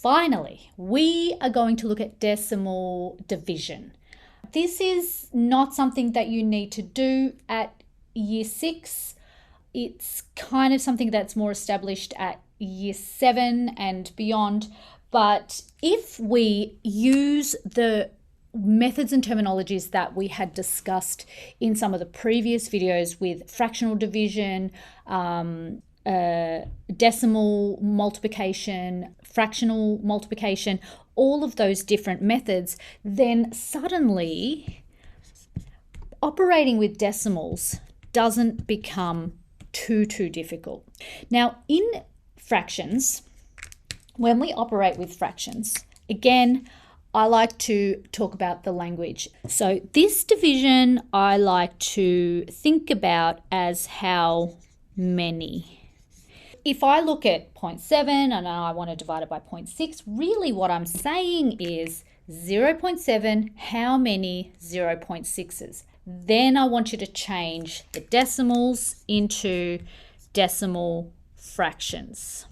finally, we are going to look at decimal division. This is not something that you need to do at year 6. It's kind of something that's more established at year 7 and beyond. But if we use the methods and terminologies that we had discussed in some of the previous videos with fractional division, decimal multiplication, fractional multiplication, all of those different methods, then suddenly operating with decimals doesn't become too difficult. Now, in fractions, when we operate with fractions, again, I like to talk about the language. So this division I like to think about as how many. If I look at 0.7 and I want to divide it by 0.6, really what I'm saying is 0.7, how many 0.6s? Then I want you to change the decimals into decimal fractions.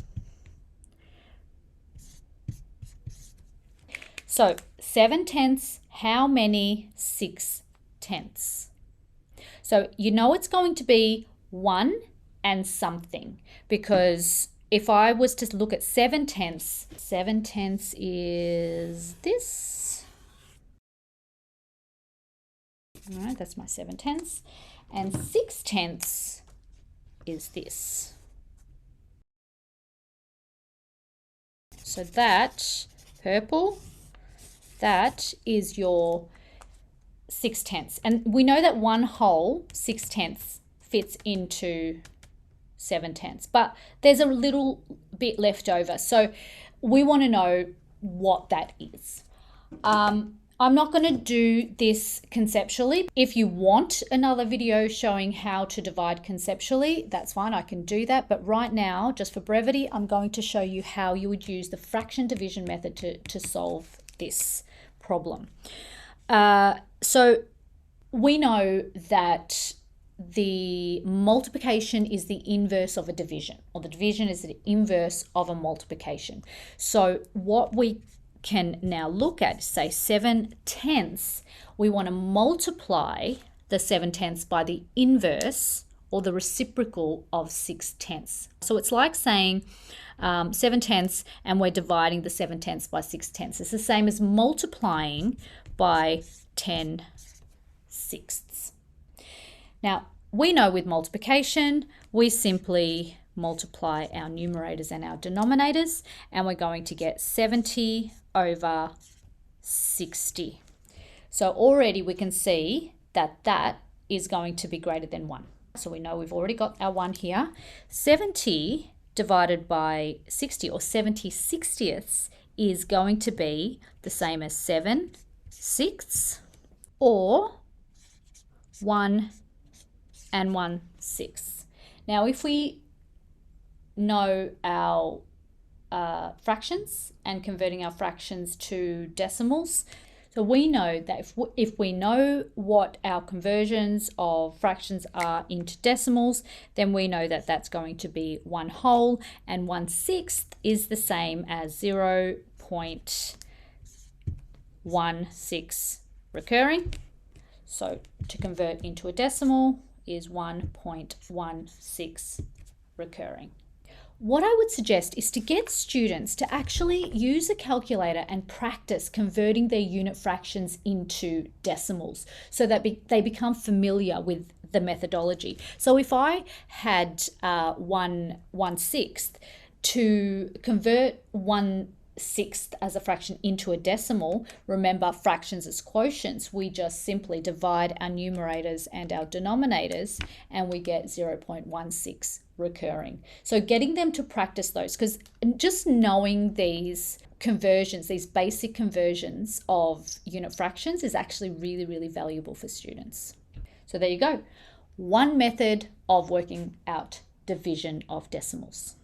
So 7/10, how many 6/10? So you know it's going to be 1 and something, because if I was to look at 7/10, 7/10 is this. All right, that's my 7/10. And 6/10 is this. So that purple, that is your 6/10. And we know that 1 whole 6/10 fits into 7/10, but there's a little bit left over. So we want to know what that is. I'm not going to do this conceptually. If you want another video showing how to divide conceptually, that's fine, I can do that. But right now, just for brevity, I'm going to show you how you would use the fraction division method to solve this problem. So we know that the multiplication is the inverse of a division, or the division is the inverse of a multiplication. So what we can now look at, say 7/10, we want to multiply the 7/10 by the inverse or the reciprocal of 6/10. So it's like saying 7/10 and we're dividing the 7/10 by 6/10. It's the same as multiplying by 10/6. Now, we know with multiplication, we simply multiply our numerators and our denominators, and we're going to get 70 over 60. So already we can see that that is going to be greater than 1. So we know we've already got our 1 here. 70 divided by 60, or 70/60ths, is going to be the same as 7/6, or 1 and 1/6. Now, if we know our fractions and converting our fractions to decimals, so we know that if we know what our conversions of fractions are into decimals, then we know that that's going to be 1 whole, and 1/6 is the same as 0.16 recurring. So to convert into a decimal is 1.16 recurring. What I would suggest is to get students to actually use a calculator and practice converting their unit fractions into decimals so that they become familiar with the methodology. So if I had 1/6, to convert 1/6 as a fraction into a decimal, remember fractions as quotients, we just simply divide our numerators and our denominators and we get 0.16 recurring. So getting them to practice those, because just knowing these conversions, these basic conversions of unit fractions, is actually really, really valuable for students. So there you go. One method of working out division of decimals.